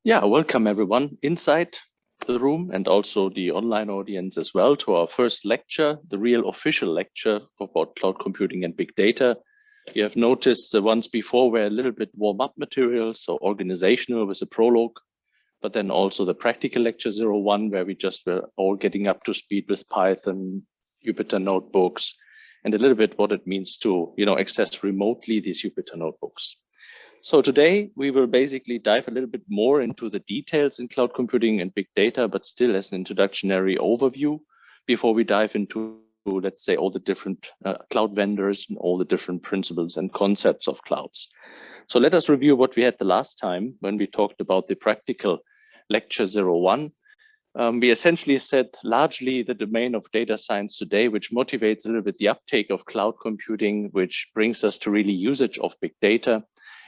Yeah, welcome everyone inside the room and also the online audience as well to our first lecture, the real official lecture about cloud computing and big data. You have noticed the ones before were a little bit warm-up material, so organizational with a prologue, but then also the practical lecture 01, where we just were all getting up to speed with Python, Jupyter notebooks, and a little bit what it means to access remotely these Jupyter notebooks. So today we will basically dive a little bit more into the details in cloud computing and big data, but still as an introductory overview before we dive into, let's say, all the different cloud vendors and all the different principles and concepts of clouds. So let us review what we had the last time when we talked about the practical lecture 01. We essentially said largely the domain of data science today, which motivates a little bit the uptake of cloud computing, which brings us to really usage of big data,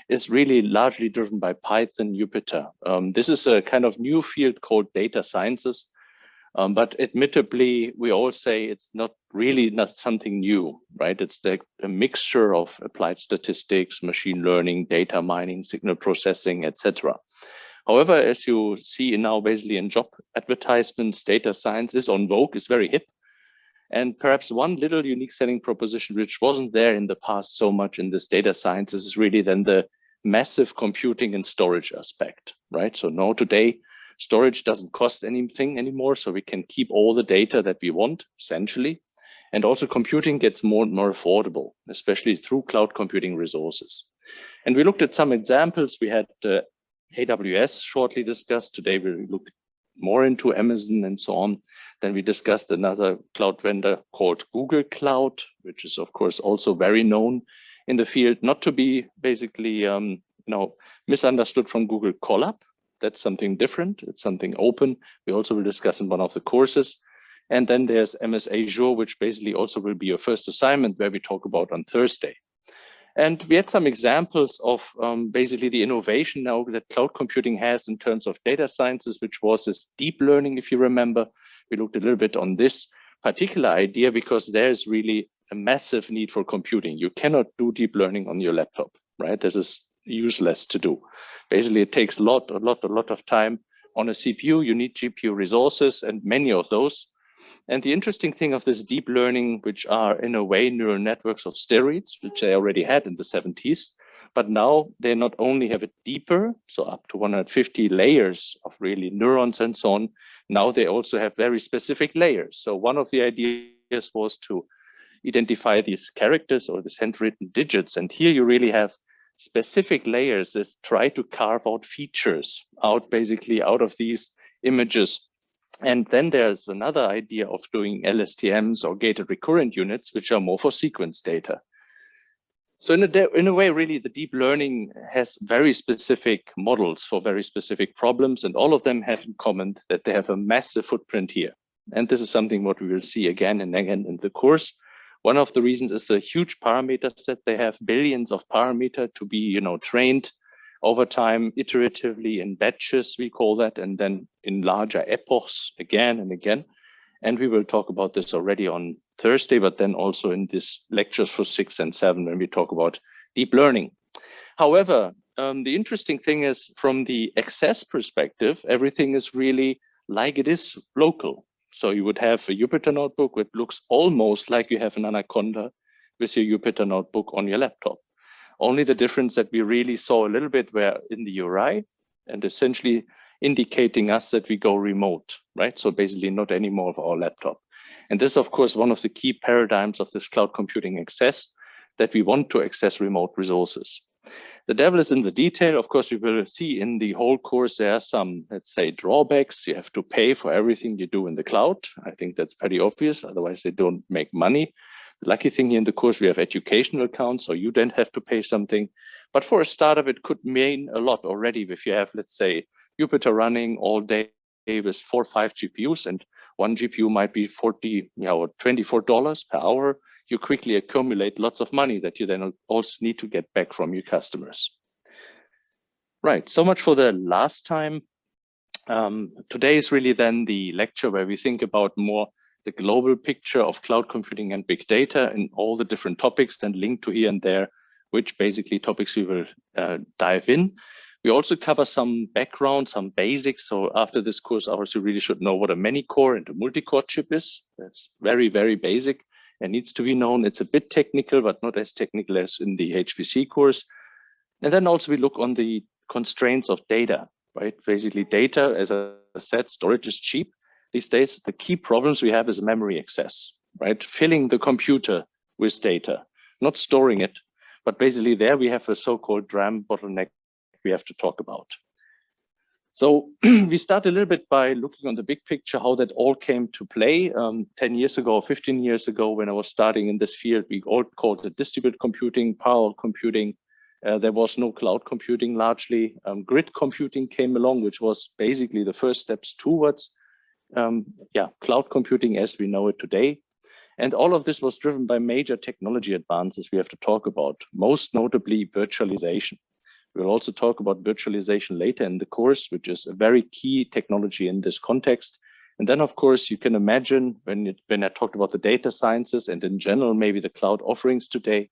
is really largely driven by Python, Jupyter. This is a kind of new field called data sciences, but admittedly, we all say it's not something new, right? It's like a mixture of applied statistics, machine learning, data mining, signal processing, etc. However, as you see now basically in job advertisements, data science is on vogue, is very hip. And perhaps one little unique selling proposition, which wasn't there in the past so much in this data science, is really then the massive computing and storage aspect, right? So now today, storage doesn't cost anything anymore, so we can keep all the data that we want, essentially. And also computing gets more and more affordable, especially through cloud computing resources. And we looked at some examples. We had AWS shortly discussed. Today we looked more into Amazon and so on. Then we discussed another cloud vendor called Google Cloud, which is of course also very known in the field, not to be basically misunderstood from Google Colab. That's something different. It's something open. We also will discuss in one of the courses. And then there's MS Azure, which basically also will be your first assignment where we talk about on Thursday. And we had some examples of basically the innovation now that cloud computing has in terms of data sciences, which was this deep learning, if you remember. We looked a little bit on this particular idea because there's really a massive need for computing. You cannot do deep learning on your laptop, right? This is useless to do. Basically, it takes a lot of time on a CPU. You need GPU resources and many of those. And the interesting thing of this deep learning, which are in a way neural networks of steroids, which they already had in the 70s, but now they not only have it deeper, so up to 150 layers of really neurons and so on, now they also have very specific layers. So one of the ideas was to identify these characters or these handwritten digits. And here you really have specific layers that try to carve out features basically out of these images. And then there's another idea of doing LSTMs or gated recurrent units, which are more for sequence data. So in a way, really, the deep learning has very specific models for very specific problems, and all of them have in common that they have a massive footprint here. And this is something what we will see again and again in the course. One of the reasons is the huge parameter set. They have billions of parameters to be, trained over time, iteratively in batches, we call that, and then in larger epochs again and again. And we will talk about this already on Thursday, but then also in these lectures for 6 and 7 when we talk about deep learning. However, the interesting thing is from the access perspective, everything is really like it is local. So you would have a Jupyter notebook, which looks almost like you have an Anaconda with your Jupyter notebook on your laptop. Only the difference that we really saw a little bit were in the URI and essentially indicating us that we go remote, right? So basically not anymore of our laptop. And this is, of course, one of the key paradigms of this cloud computing access, that we want to access remote resources. The devil is in the detail. Of course, we will see in the whole course, there are some, let's say, drawbacks. You have to pay for everything you do in the cloud. I think that's pretty obvious. Otherwise, they don't make money. The lucky thing here in the course, we have educational accounts, so you don't have to pay something. But for a startup, it could mean a lot already if you have, let's say, Jupyter running all day with 4 or 5 GPUs, and one GPU might be $40 or $24 per hour. You quickly accumulate lots of money that you then also need to get back from your customers. Right, so much for the last time. Today is really then the lecture where we think about more the global picture of cloud computing and big data and all the different topics, then linked to here and there, which basically topics we will dive in. We also cover some background, some basics. So after this course hours, you really should know what a many-core and a multi-core chip is. That's very, very basic and needs to be known. It's a bit technical, but not as technical as in the HPC course. And then also we look on the constraints of data, right? Basically data, as I said, storage is cheap. These days, the key problems we have is memory access, right? Filling the computer with data, not storing it, but basically there we have a so-called DRAM bottleneck we have to talk about. So we start a little bit by looking on the big picture, how that all came to play. 10 years ago, 15 years ago, when I was starting in this field, we all called it distributed computing, parallel computing. There was no cloud computing largely. Grid computing came along, which was basically the first steps towards cloud computing as we know it today. And all of this was driven by major technology advances we have to talk about, most notably virtualization. We'll also talk about virtualization later in the course, which is a very key technology in this context. And then, of course, you can imagine when I talked about the data sciences and in general, maybe the cloud offerings today,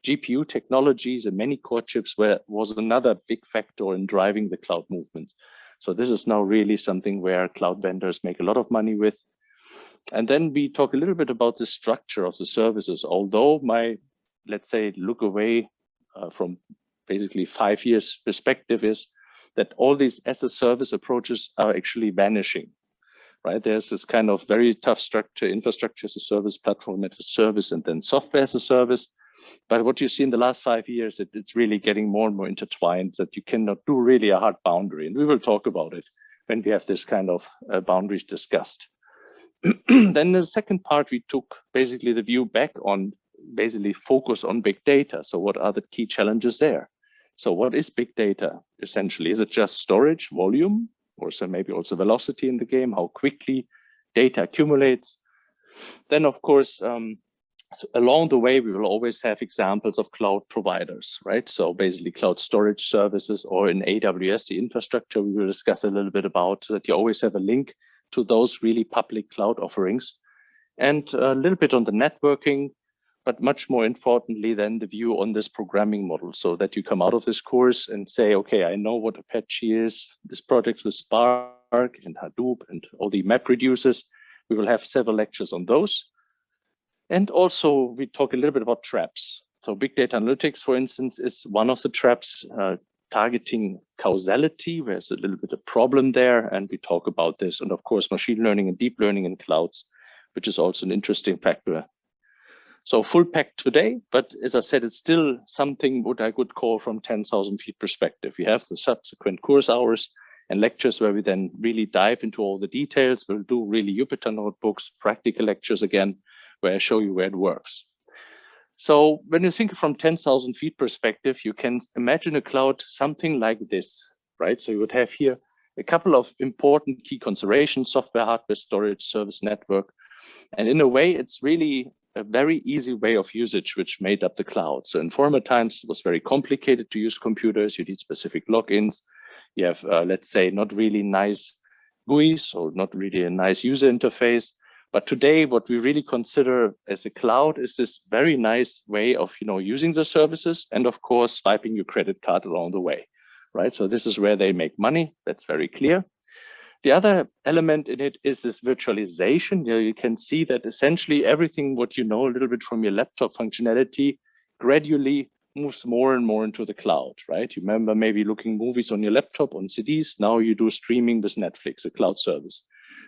GPU technologies and many core chips was another big factor in driving the cloud movements. So this is now really something where cloud vendors make a lot of money with. And then we talk a little bit about the structure of the services, although my, let's say, look away from basically 5 years perspective is that all these as a service approaches are actually vanishing, right? There's this kind of very tough structure, infrastructure as a service, platform as a service, and then software as a service. But what you see in the last 5 years, it's really getting more and more intertwined that you cannot do really a hard boundary. And we will talk about it when we have this kind of boundaries discussed. Then the second part, we took basically the view back on basically focus on big data. So what are the key challenges there? So what is big data essentially? Is it just storage, volume, or so maybe also velocity in the game, how quickly data accumulates? Then, of course, along the way, we will always have examples of cloud providers, right? So basically cloud storage services, or in AWS, the infrastructure we will discuss a little bit about, so that you always have a link to those really public cloud offerings. And a little bit on the networking, but much more importantly than the view on this programming model, so that you come out of this course and say, okay, I know what Apache is, this project with Spark and Hadoop and all the map reducers. We will have several lectures on those. And also we talk a little bit about traps. So big data analytics, for instance, is one of the traps targeting causality. There's a little bit of problem there, and we talk about this. And of course, machine learning and deep learning in clouds, which is also an interesting factor. So full pack today, but as I said, it's still something what I could call from 10,000 feet perspective. We have the subsequent course hours and lectures where we then really dive into all the details. We'll do really Jupyter notebooks, practical lectures again, where I show you where it works. So when you think from 10,000 feet perspective, you can imagine a cloud something like this, right? So you would have here a couple of important key considerations: software, hardware, storage, service network. And in a way, it's really a very easy way of usage which made up the cloud. So in former times, it was very complicated to use computers. You need specific logins. You have, let's say, not really nice GUIs or not really a nice user interface. But today, what we really consider as a cloud is this very nice way of, using the services and, of course, swiping your credit card along the way, right? So this is where they make money. That's very clear. The other element in it is this virtualization. You can see that essentially everything what you know a little bit from your laptop functionality gradually moves more and more into the cloud, right? You remember maybe looking movies on your laptop on CDs. Now you do streaming with Netflix, a cloud service.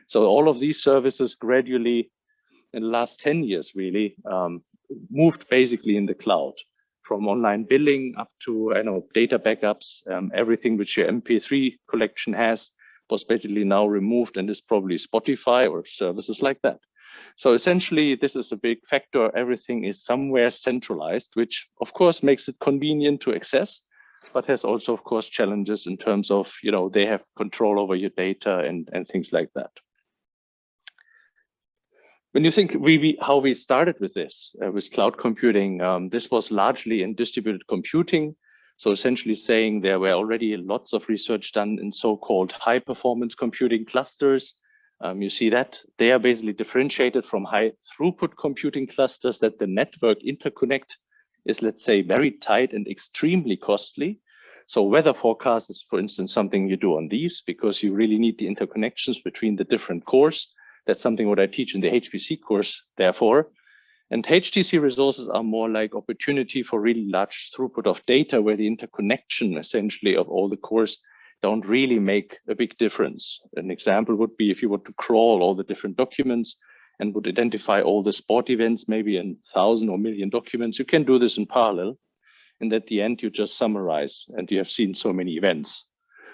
So all of these services gradually in the last 10 years really moved basically in the cloud, from online billing up to data backups. Everything which your MP3 collection has was basically now removed and is probably Spotify or services like that. So essentially, this is a big factor. Everything is somewhere centralized, which of course makes it convenient to access, but has also, of course, challenges in terms of, they have control over your data and things like that. When you think how we started with this, with cloud computing, this was largely in distributed computing. So essentially saying there were already lots of research done in so-called high performance computing clusters. You see that they are basically differentiated from high throughput computing clusters, that the network interconnect is, let's say, very tight and extremely costly. So weather forecast is, for instance, something you do on these because you really need the interconnections between the different cores. That's something what I teach in the HPC course, therefore. And HTC resources are more like opportunity for really large throughput of data where the interconnection essentially of all the cores don't really make a big difference. An example would be if you were to crawl all the different documents and would identify all the sport events, maybe in 1,000 or million documents, you can do this in parallel. And at the end, you just summarize and you have seen so many events.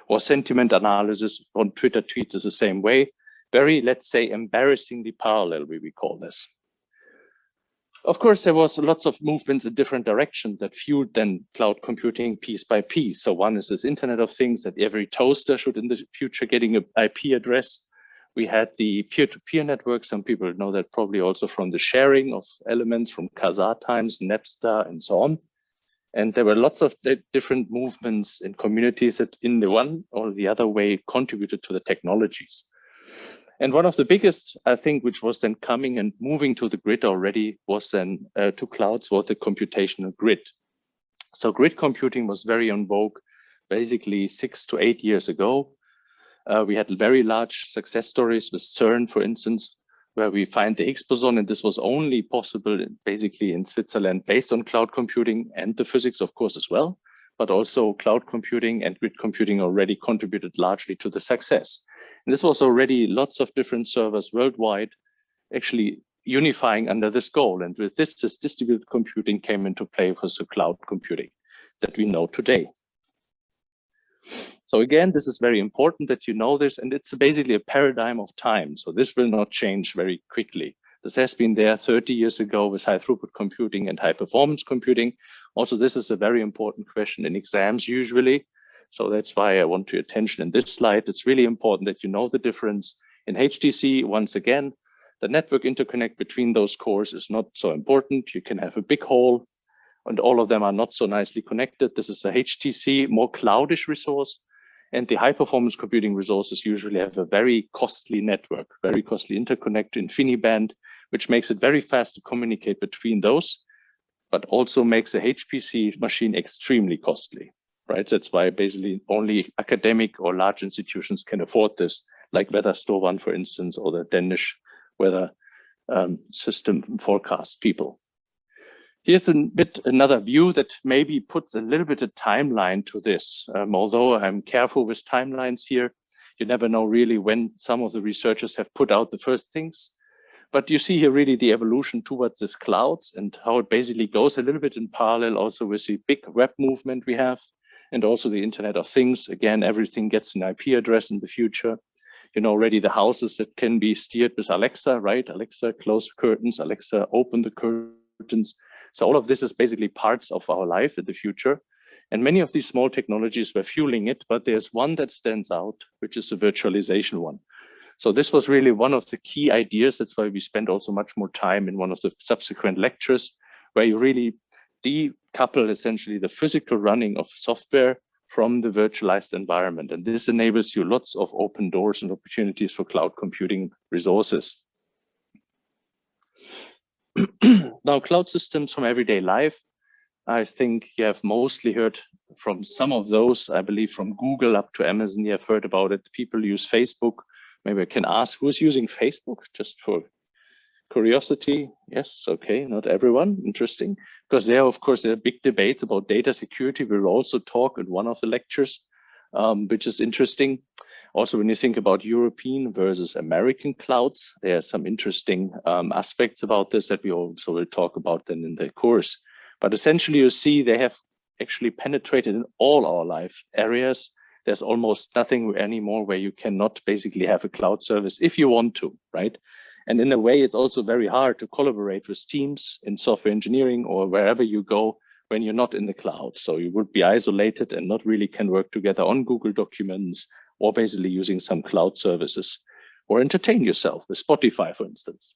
Or sentiment analysis on Twitter tweets is the same way. Very, let's say, embarrassingly parallel, we call this. Of course, there was lots of movements in different directions that fueled then cloud computing piece by piece. So one is this Internet of Things that every toaster should in the future getting an IP address. We had the peer-to-peer network. Some people know that probably also from the sharing of elements from Kazaa times, Napster, and so on. And there were lots of different movements in communities that in the one or the other way contributed to the technologies. And one of the biggest, I think, which was then coming and moving to the grid already was then to clouds was the computational grid. So grid computing was very en vogue basically 6 to 8 years ago. We had very large success stories with CERN, for instance, where we find the Higgs boson, and this was only possible basically in Switzerland based on cloud computing and the physics, of course, as well, but also cloud computing and grid computing already contributed largely to the success. And this was already lots of different servers worldwide actually unifying under this goal. And with this distributed computing came into play for the cloud computing that we know today. So again, this is very important that you know this, and it's basically a paradigm of time. So this will not change very quickly. This has been there 30 years ago with high throughput computing and high performance computing. Also, this is a very important question in exams usually. So that's why I want your attention in this slide. It's really important that you know the difference. In HTC, once again, the network interconnect between those cores is not so important. You can have a big hole and all of them are not so nicely connected. This is a HTC, more cloudish resource. And the high performance computing resources usually have a very costly network, very costly interconnect, InfiniBand, which makes it very fast to communicate between those, but also makes a HPC machine extremely costly, right? That's why basically only academic or large institutions can afford this, like Weatherstone, for instance, or the Danish weather system forecast people. Here's a bit another view that maybe puts a little bit of timeline to this. Although I'm careful with timelines here, you never know really when some of the researchers have put out the first things. But you see here really the evolution towards these clouds and how it basically goes a little bit in parallel also with the big web movement we have and also the Internet of Things. Again, everything gets an IP address in the future. You know already the houses that can be steered with Alexa, right? Alexa, close the curtains. Alexa, open the curtains. So all of this is basically parts of our life in the future. And many of these small technologies were fueling it, but there's one that stands out, which is the virtualization one. So this was really one of the key ideas. That's why we spent also much more time in one of the subsequent lectures, where you really decouple essentially the physical running of software from the virtualized environment. And this enables you lots of open doors and opportunities for cloud computing resources. Now, cloud systems from everyday life, I think you have mostly heard from some of those, I believe from Google up to Amazon, you have heard about it. People use Facebook. Maybe I can ask who's using Facebook just for curiosity. Yes, okay, not everyone, interesting. Because there, of course, there are big debates about data security. We'll also talk in one of the lectures, which is interesting. Also, when you think about European versus American clouds, there are some interesting aspects about this that we also will talk about then in the course. But essentially, you see they have actually penetrated in all our life areas. There's almost nothing anymore where you cannot basically have a cloud service if you want to, right? And in a way, it's also very hard to collaborate with teams in software engineering or wherever you go when you're not in the cloud. So you would be isolated and not really can work together on Google Documents or basically using some cloud services or entertain yourself with Spotify, for instance.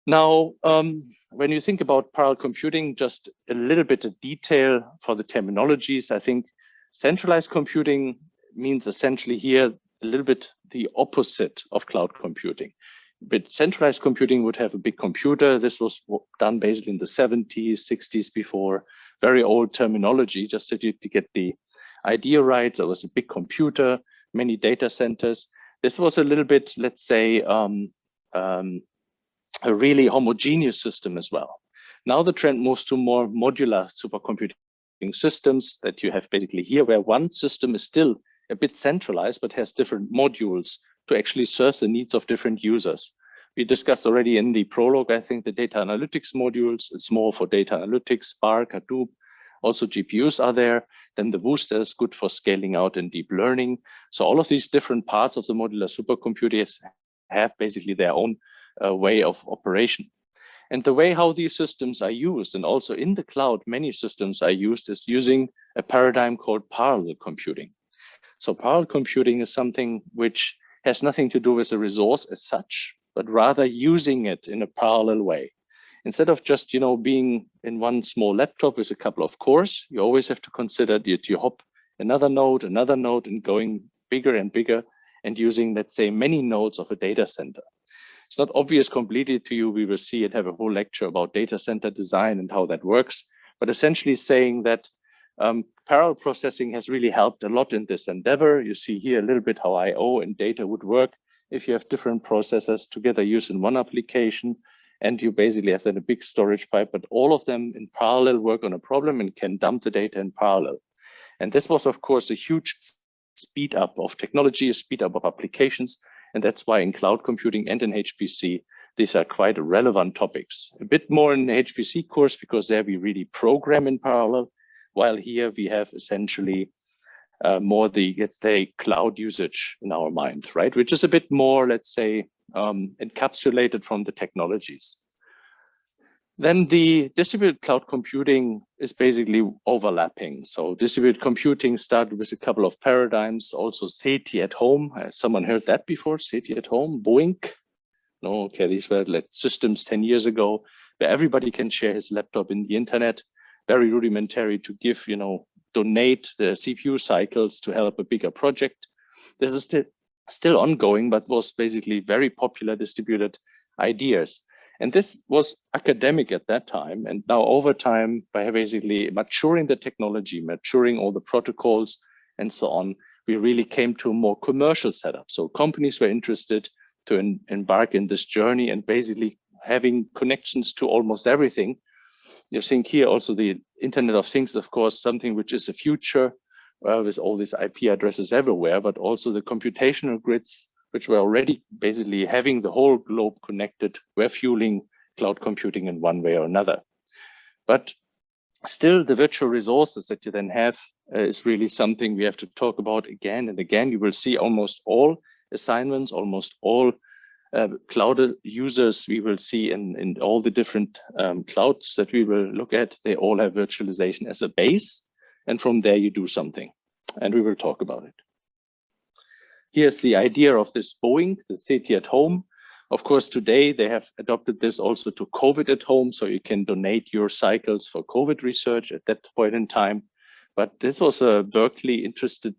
Now, when you think about parallel computing, just a little bit of detail for the terminologies, I think centralized computing means essentially here a little bit the opposite of cloud computing. But centralized computing would have a big computer. This was done basically in the 70s, 60s before, very old terminology, just so you to get the idea right. There was a big computer, many data centers. This was a little bit, let's say, a really homogeneous system as well. Now the trend moves to more modular supercomputing systems that you have basically here, where one system is still a bit centralized, but has different modules to actually serve the needs of different users. We discussed already in the prologue, I think, the data analytics modules. It's more for data analytics, Spark, Hadoop. Also GPUs are there. Then the booster is good for scaling out in deep learning. So all of these different parts of the modular supercomputers have basically their own way of operation. And the way how these systems are used, and also in the cloud, many systems are used, is using a paradigm called parallel computing. So parallel computing is something which has nothing to do with the resource as such, but rather using it in a parallel way. Instead of just, being in one small laptop with a couple of cores, you always have to consider that you hop another node, and going bigger and bigger, and using, let's say, many nodes of a data center. It's not obvious completely to you. We will see it, have a whole lecture about data center design and how that works, but essentially saying that parallel processing has really helped a lot in this endeavor. You see here a little bit how I/O and data would work if you have different processors together used in one application, and you basically have then a big storage pipe, but all of them in parallel work on a problem and can dump the data in parallel. And this was, of course, a huge speed up of technology, a speed up of applications. And that's why in cloud computing and in HPC, these are quite relevant topics. A bit more in the HPC course, because there we really program in parallel, while here we have essentially more the, let's say, cloud usage in our mind, right? Which is a bit more, let's say, encapsulated from the technologies. Then the distributed cloud computing is basically overlapping. So distributed computing started with a couple of paradigms, also SETI at home. Has someone heard that before? SETI at home, BOINC? No, okay, these were like systems 10 years ago, where everybody can share his laptop in the internet, very rudimentary to give, donate the CPU cycles to help a bigger project. This is still ongoing, but was basically very popular distributed ideas. And this was academic at that time. And now over time, by basically maturing the technology, maturing all the protocols and so on, we really came to a more commercial setup. So companies were interested to embark in this journey and basically having connections to almost everything. You think here also the Internet of Things, of course, something which is a future with all these IP addresses everywhere, but also the computational grids, which were already basically having the whole globe connected, were fueling cloud computing in one way or another. But still, the virtual resources that you then have is really something we have to talk about again and again. You will see almost all assignments, almost all cloud users we will see in all the different clouds that we will look at. They all have virtualization as a base. And from there, you do something. And we will talk about it. Here's the idea of this BOINC, the SETI at home. Of course, today they have adopted this also to COVID at home, so you can donate your cycles for COVID research at that point in time. But this was a Berkeley interested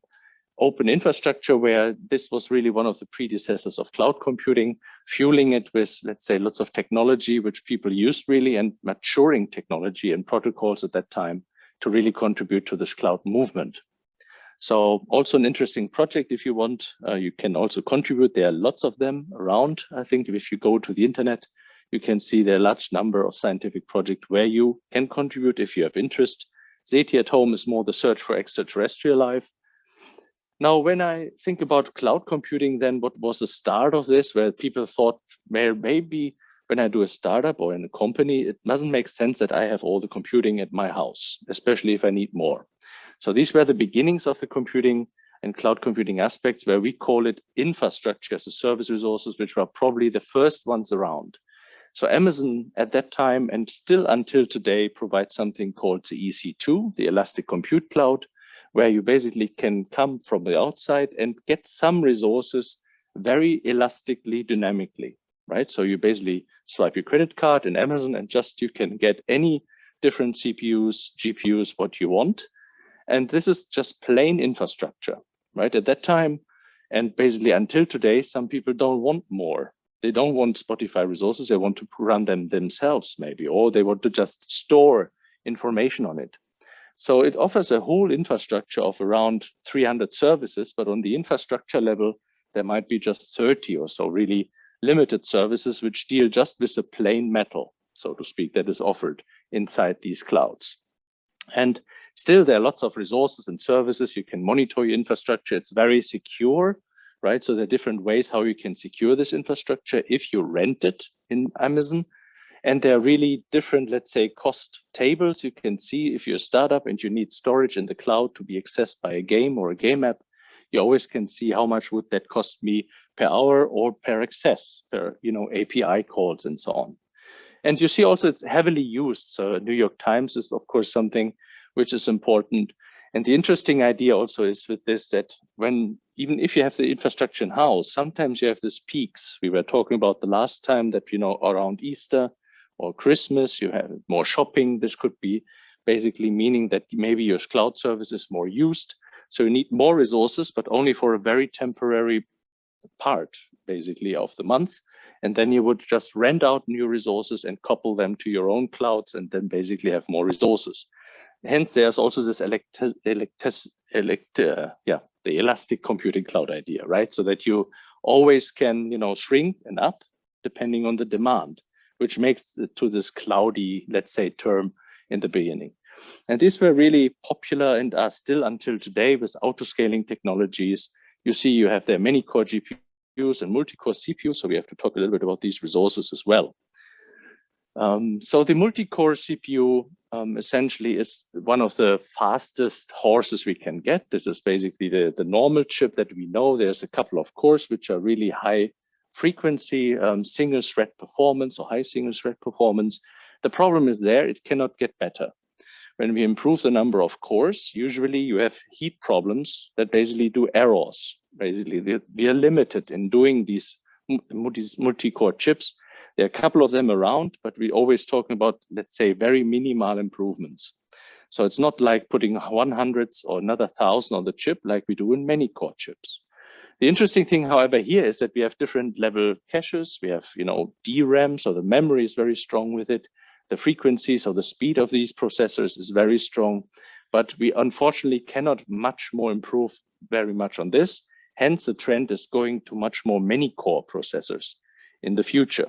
open infrastructure where this was really one of the predecessors of cloud computing, fueling it with, let's say, lots of technology, which people used really, and maturing technology and protocols at that time to really contribute to this cloud movement. So also an interesting project if you want, you can also contribute. There are lots of them around. I think if you go to the internet, you can see there are a large number of scientific projects where you can contribute if you have interest. SETI at home is more the search for extraterrestrial life. Now, when I think about cloud computing, then what was the start of this, where people thought, well, maybe when I do a startup or in a company, it doesn't make sense that I have all the computing at my house, especially if I need more. So these were the beginnings of the computing and cloud computing aspects, where we call it infrastructure as a service resources, which were probably the first ones around. So Amazon at that time and still until today provides something called the EC2, the Elastic Compute Cloud, where you basically can come from the outside and get some resources very elastically, dynamically, right? So you basically swipe your credit card in Amazon and just you can get any different CPUs, GPUs, what you want. And this is just plain infrastructure, right? At that time, and basically until today, some people don't want more. They don't want Spotify resources. They want to run them themselves maybe, or they want to just store information on it. So it offers a whole infrastructure of around 300 services, but on the infrastructure level, there might be just 30 or so really limited services which deal just with the plain metal, so to speak, that is offered inside these clouds. And still, there are lots of resources and services. You can monitor your infrastructure. It's very secure, right? So there are different ways how you can secure this infrastructure if you rent it in Amazon. And there are really different, let's say, cost tables. You can see if you're a startup and you need storage in the cloud to be accessed by a game or a game app, you always can see how much would that cost me per hour or per access, per API calls and so on. And you see also it's heavily used. So New York Times is, of course, something which is important. And the interesting idea also is with this that even if you have the infrastructure in house, sometimes you have these peaks. We were talking about the last time that, around Easter or Christmas, you have more shopping. This could be basically meaning that maybe your cloud service is more used. So you need more resources, but only for a very temporary part, basically, of the month. And then you would just rent out new resources and couple them to your own clouds and then basically have more resources. Hence, there's also this the elastic computing cloud idea, right? So that you always can, shrink and up depending on the demand, which makes it to this cloudy, let's say, term in the beginning. And these were really popular and are still until today with auto-scaling technologies. You see, you have there many core GPUs and multi-core CPUs. So we have to talk a little bit about these resources as well. So the multi-core CPU essentially is one of the fastest horses we can get. This is basically the normal chip that we know. There's a couple of cores which are really high frequency, single thread performance or high single thread performance. The problem is there, it cannot get better. When we improve the number of cores, usually you have heat problems that basically do errors. Basically, we are limited in doing these multi-core chips. There are a couple of them around, but we're always talking about, let's say, very minimal improvements. So it's not like putting 100s or another 1,000 on the chip like we do in many core chips. The interesting thing, however, here is that we have different level caches. We have, DRAM, so the memory is very strong with it. The frequency, so the speed of these processors is very strong, but we unfortunately cannot much more improve very much on this. Hence, the trend is going to much more many core processors in the future.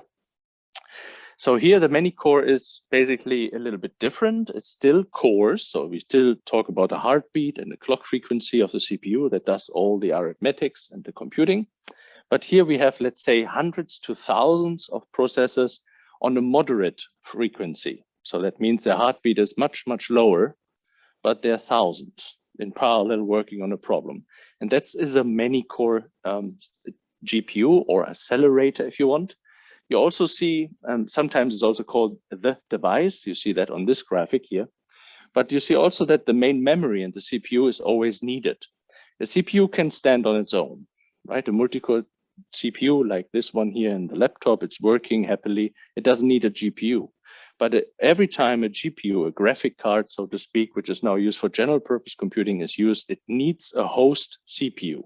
So here the many core is basically a little bit different. It's still cores. So we still talk about a heartbeat and the clock frequency of the CPU that does all the arithmetics and the computing. But here we have, let's say, hundreds to thousands of processors on a moderate frequency. So that means the heartbeat is much, much lower, but there are thousands in parallel working on a problem. And that is a many core GPU or accelerator, if you want. You also see, sometimes it's also called the device. You see that on this graphic here. But you see also that the main memory in the CPU is always needed. The CPU can stand on its own, right? A multi-core CPU like this one here in the laptop, it's working happily. It doesn't need a GPU. But every time a GPU, a graphic card, so to speak, which is now used for general purpose computing is used, it needs a host CPU,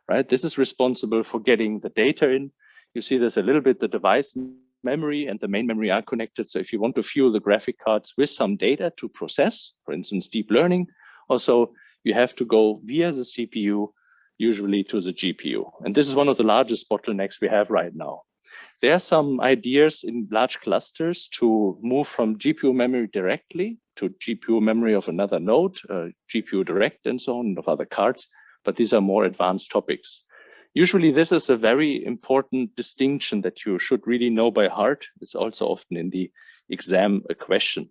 right? This is responsible for getting the data in. You see there's a little bit the device memory and the main memory are connected. So if you want to fuel the graphic cards with some data to process, for instance, deep learning, also you have to go via the CPU, usually to the GPU. And this is one of the largest bottlenecks we have right now. There are some ideas in large clusters to move from GPU memory directly to GPU memory of another node, GPU direct and so on, of other cards, but these are more advanced topics. Usually this is a very important distinction that you should really know by heart. It's also often in the exam a question.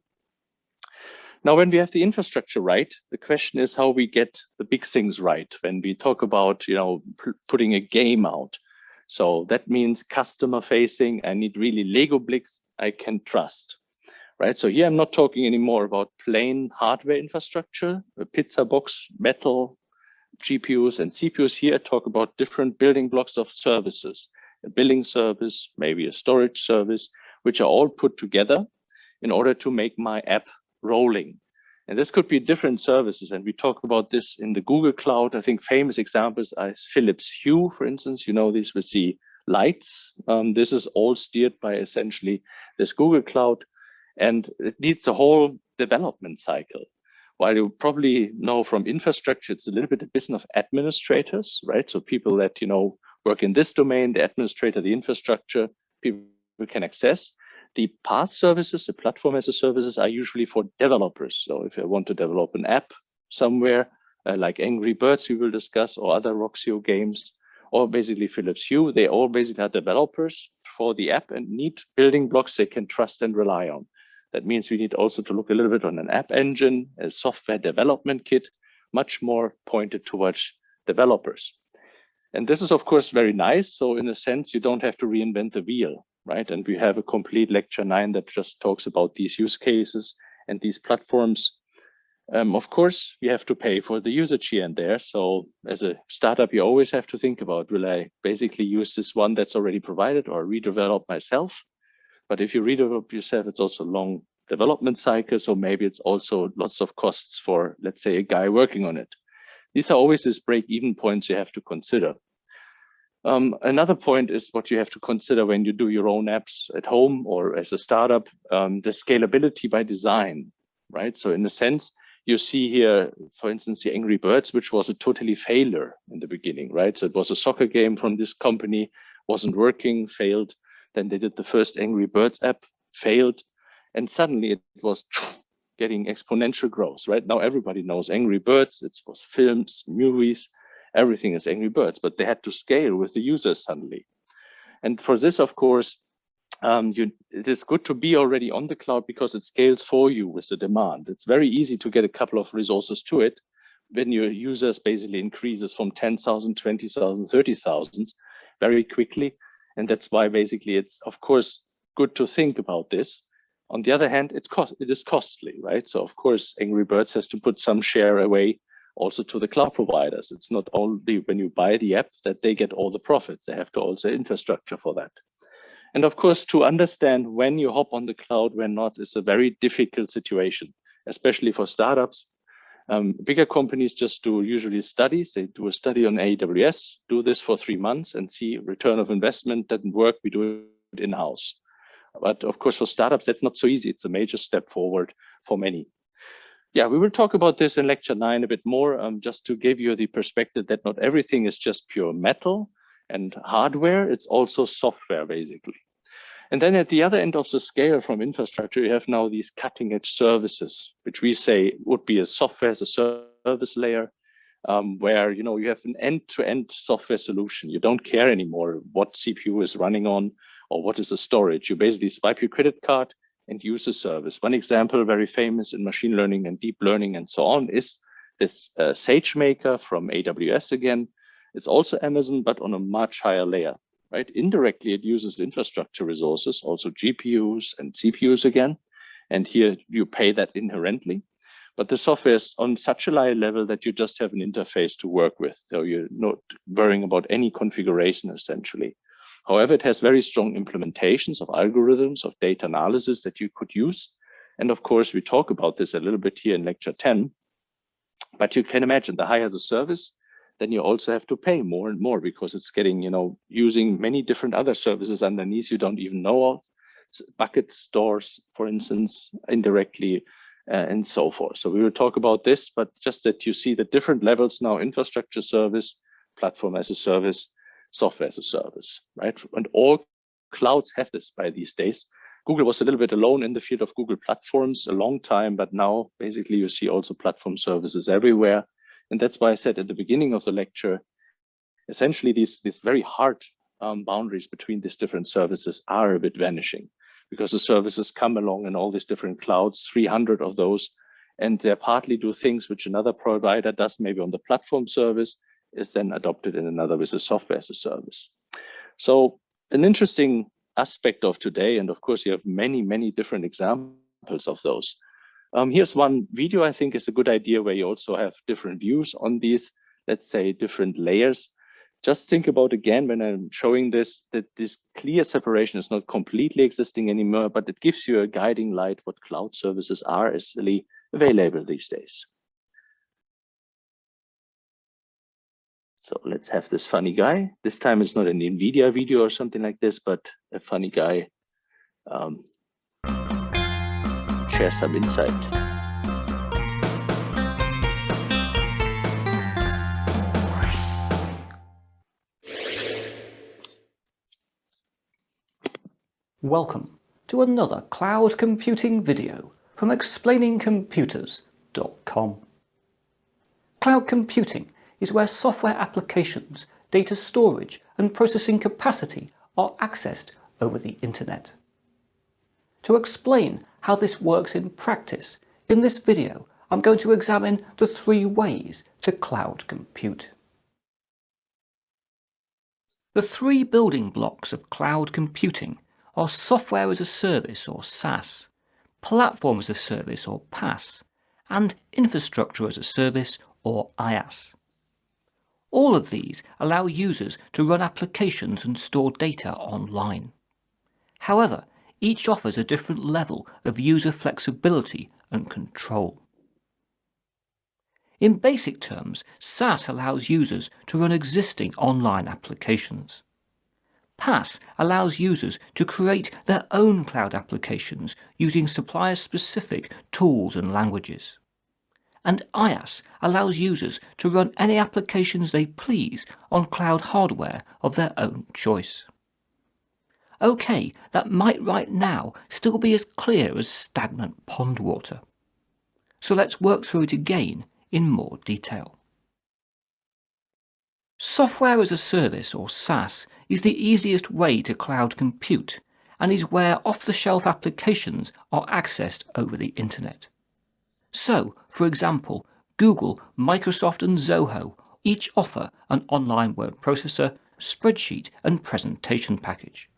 Now, when we have the infrastructure right, the question is how we get the big things right. When we talk about, putting a game out. So that means customer facing. I need really Lego bricks I can trust, right? So here I'm not talking anymore about plain hardware infrastructure, a pizza box, metal, GPUs and CPUs. Here talk about different building blocks of services, a billing service, maybe a storage service, which are all put together in order to make my app rolling. And this could be different services. And we talk about this in the Google Cloud. I think famous examples are Philips Hue, for instance, these with the lights. This is all steered by essentially this Google Cloud. And it needs a whole development cycle. while you probably know from infrastructure, it's a little bit a business of administrators, right? So people that, work in this domain, the administrator, the infrastructure, people can access. The PaaS services, the platform as a services, are usually for developers. So if you want to develop an app somewhere, like Angry Birds we will discuss, or other Roxio games, or basically Philips Hue, they all basically are developers for the app and need building blocks they can trust and rely on. That means we need also to look a little bit on an app engine, a software development kit, much more pointed towards developers. And this is, of course, very nice. So in a sense, you don't have to reinvent the wheel, right? And we have a complete lecture 9 that just talks about these use cases and these platforms. Of course, you have to pay for the usage here and there. So as a startup, you always have to think about, will I basically use this one that's already provided or redevelop myself? But if you redevelop yourself, it's also long development cycle. So maybe it's also lots of costs for, let's say, a guy working on it. These are always these break-even points you have to consider. Another point is what you have to consider when you do your own apps at home or as a startup, the scalability by design, right? So in a sense, you see here, for instance, the Angry Birds, which was a totally failure in the beginning, right? So it was a soccer game from this company, wasn't working, failed. Then they did the first Angry Birds app, failed. And suddenly it was getting exponential growth, right? Now everybody knows Angry Birds. It was films, movies, everything is Angry Birds, but they had to scale with the users suddenly. And for this, of course, it is good to be already on the cloud because it scales for you with the demand. It's very easy to get a couple of resources to it when your users basically increases from 10,000, 20,000, 30,000 very quickly. And that's why basically it's, of course, good to think about this. On the other hand, it is costly, right? So of course, Angry Birds has to put some share away also to the cloud providers. It's not only when you buy the app that they get all the profits. They have to also infrastructure for that. And of course, to understand when you hop on the cloud, when not, is a very difficult situation, especially for startups. Bigger companies just do usually studies. They do a study on AWS, do this for 3 months and see return of investment doesn't work. We do it in-house. But of course, for startups, that's not so easy. It's a major step forward for many. Yeah, we will talk about this in lecture 9 a bit more, just to give you the perspective that not everything is just pure metal and hardware. It's also software, basically. And then at the other end of the scale from infrastructure, you have now these cutting edge services, which we say would be a software as a service layer, where you have an end-to-end software solution. You don't care anymore what CPU is running on or what is the storage. You basically swipe your credit card and use the service. One example, very famous in machine learning and deep learning and so on, is this SageMaker from AWS again. It's also Amazon, but on a much higher layer, right? Indirectly, it uses infrastructure resources, also GPUs and CPUs again. And here you pay that inherently. But the software is on such a high level that you just have an interface to work with. So you're not worrying about any configuration, essentially. However, it has very strong implementations of algorithms, of data analysis that you could use. And of course, we talk about this a little bit here in lecture 10. But you can imagine the higher the service, then you also have to pay more and more because it's getting, using many different other services underneath you don't even know of. Bucket stores, for instance, indirectly, and so forth. So we will talk about this, but just that you see the different levels now: infrastructure service, platform as a service, software as a service, right? And all clouds have this by these days. Google was a little bit alone in the field of Google platforms a long time, but now basically you see also platform services everywhere. And that's why I said at the beginning of the lecture, essentially these very hard boundaries between these different services are a bit vanishing because the services come along in all these different clouds, 300 of those, and they partly do things which another provider does maybe on the platform service, is then adopted in another with a software as a service. So an interesting aspect of today, and of course you have many, many different examples of those. Here's one video I think is a good idea where you also have different views on these, let's say, different layers. Just think about again when I'm showing this, that this clear separation is not completely existing anymore, but it gives you a guiding light what cloud services are easily available these days. So let's have this funny guy. This time it's not an NVIDIA video or something like this, but a funny guy share some insight. Welcome to another cloud computing video from explainingcomputers.com. Cloud computing is where software applications, data storage and processing capacity are accessed over the internet. To explain how this works in practice, in this video I'm going to examine the 3 ways to cloud compute. The 3 building blocks of cloud computing are Software as a Service or SaaS, Platform as a Service or PaaS, and Infrastructure as a Service or IaaS. All of these allow users to run applications and store data online. However, each offers a different level of user flexibility and control. In basic terms, SaaS allows users to run existing online applications. PaaS allows users to create their own cloud applications using supplier-specific tools and languages. And IaaS allows users to run any applications they please on cloud hardware of their own choice. Okay, that might right now still be as clear as stagnant pond water. So let's work through it again in more detail. Software as a Service or SaaS is the easiest way to cloud compute and is where off-the-shelf applications are accessed over the internet. So, for example, Google, Microsoft and Zoho each offer an online word processor, spreadsheet and presentation package.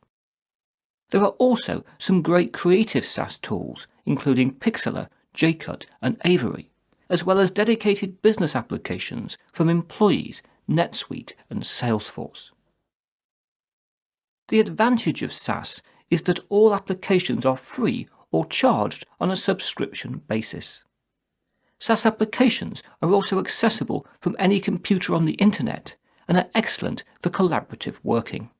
There are also some great creative SaaS tools including Pixlr, Jcut and Avery, as well as dedicated business applications from employees, NetSuite and Salesforce. The advantage of SaaS is that all applications are free or charged on a subscription basis. SaaS applications are also accessible from any computer on the internet and are excellent for collaborative working.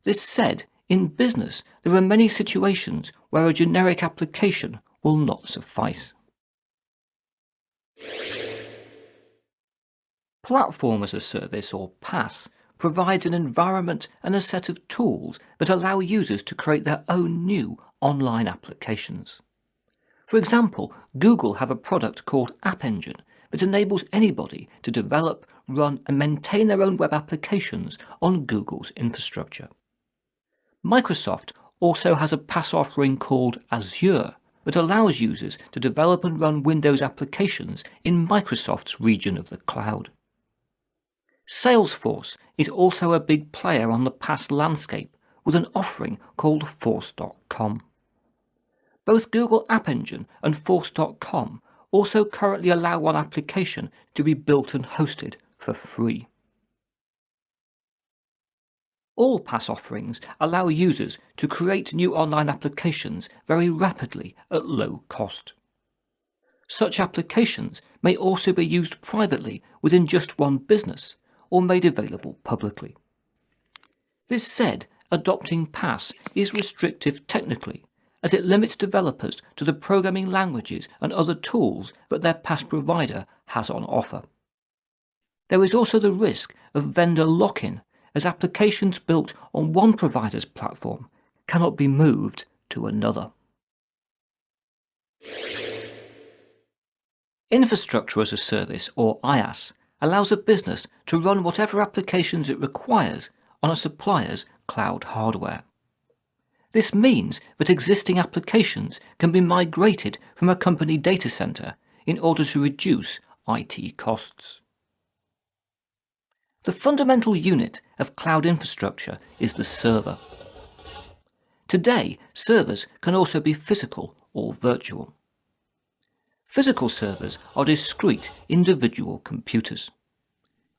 This said, in business there are many situations where a generic application will not suffice. Platform as a Service or PaaS provides an environment and a set of tools that allow users to create their own new online applications. For example, Google have a product called App Engine that enables anybody to develop, run and maintain their own web applications on Google's infrastructure. Microsoft also has a PaaS offering called Azure that allows users to develop and run Windows applications in Microsoft's region of the cloud. Salesforce is also a big player on the PaaS landscape with an offering called Force.com. Both Google App Engine and Force.com also currently allow one application to be built and hosted for free. All PaaS offerings allow users to create new online applications very rapidly at low cost. Such applications may also be used privately within just one business or made available publicly. This said, adopting PaaS is restrictive technically, as it limits developers to the programming languages and other tools that their PaaS provider has on offer. There is also the risk of vendor lock-in, as applications built on one provider's platform cannot be moved to another. Infrastructure as a Service or IaaS allows a business to run whatever applications it requires on a supplier's cloud hardware. This means that existing applications can be migrated from a company data center in order to reduce IT costs. The fundamental unit of cloud infrastructure is the server. Today, servers can also be physical or virtual. Physical servers are discrete individual computers.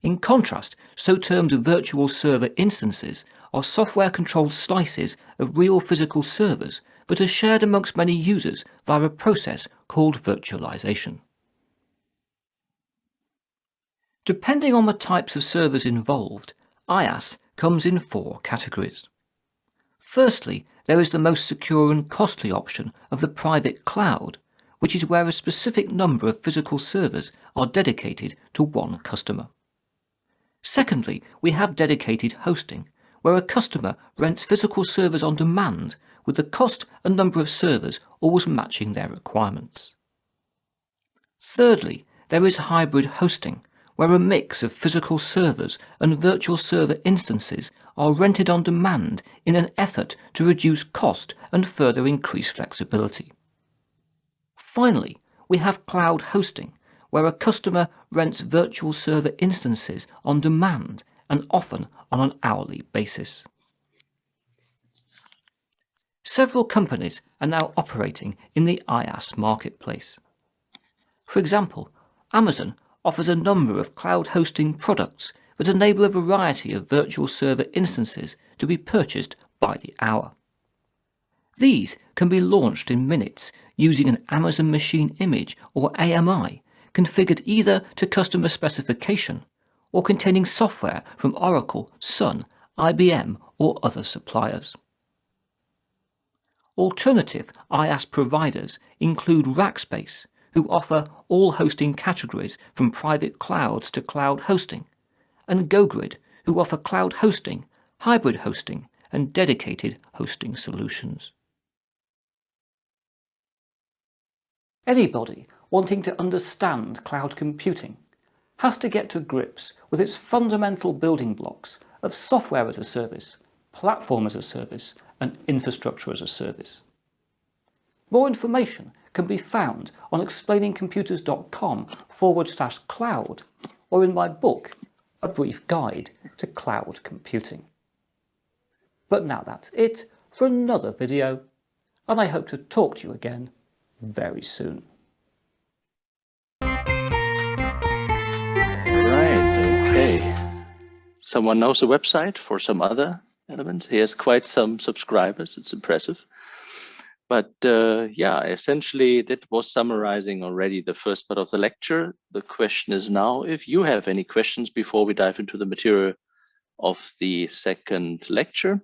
In contrast, so-termed virtual server instances are software-controlled slices of real physical servers that are shared amongst many users via a process called virtualization. Depending on the types of servers involved, IaaS comes in 4 categories. Firstly, there is the most secure and costly option of the private cloud, which is where a specific number of physical servers are dedicated to one customer. Secondly, we have dedicated hosting, where a customer rents physical servers on demand with the cost and number of servers always matching their requirements. Thirdly, there is hybrid hosting, where a mix of physical servers and virtual server instances are rented on demand in an effort to reduce cost and further increase flexibility. Finally, we have cloud hosting, where a customer rents virtual server instances on demand and often on an hourly basis. Several companies are now operating in the IaaS marketplace. For example, Amazon offers a number of cloud hosting products that enable a variety of virtual server instances to be purchased by the hour. These can be launched in minutes using an Amazon Machine Image or AMI, configured either to customer specification or containing software from Oracle, Sun, IBM or other suppliers. Alternative IaaS providers include Rackspace, who offer all hosting categories from private clouds to cloud hosting, and GoGrid, who offer cloud hosting, hybrid hosting, and dedicated hosting solutions. Anybody wanting to understand cloud computing has to get to grips with its fundamental building blocks of software as a service, platform as a service, and infrastructure as a service. More information can be found on explainingcomputers.com/cloud or in my book, A Brief Guide to Cloud Computing. But now that's it for another video, and I hope to talk to you again very soon. Right, okay. Someone knows the website for some other element. He has quite some subscribers. It's impressive. But yeah, essentially that was summarizing already the first part of the lecture. The question is now if you have any questions before we dive into the material of the second lecture.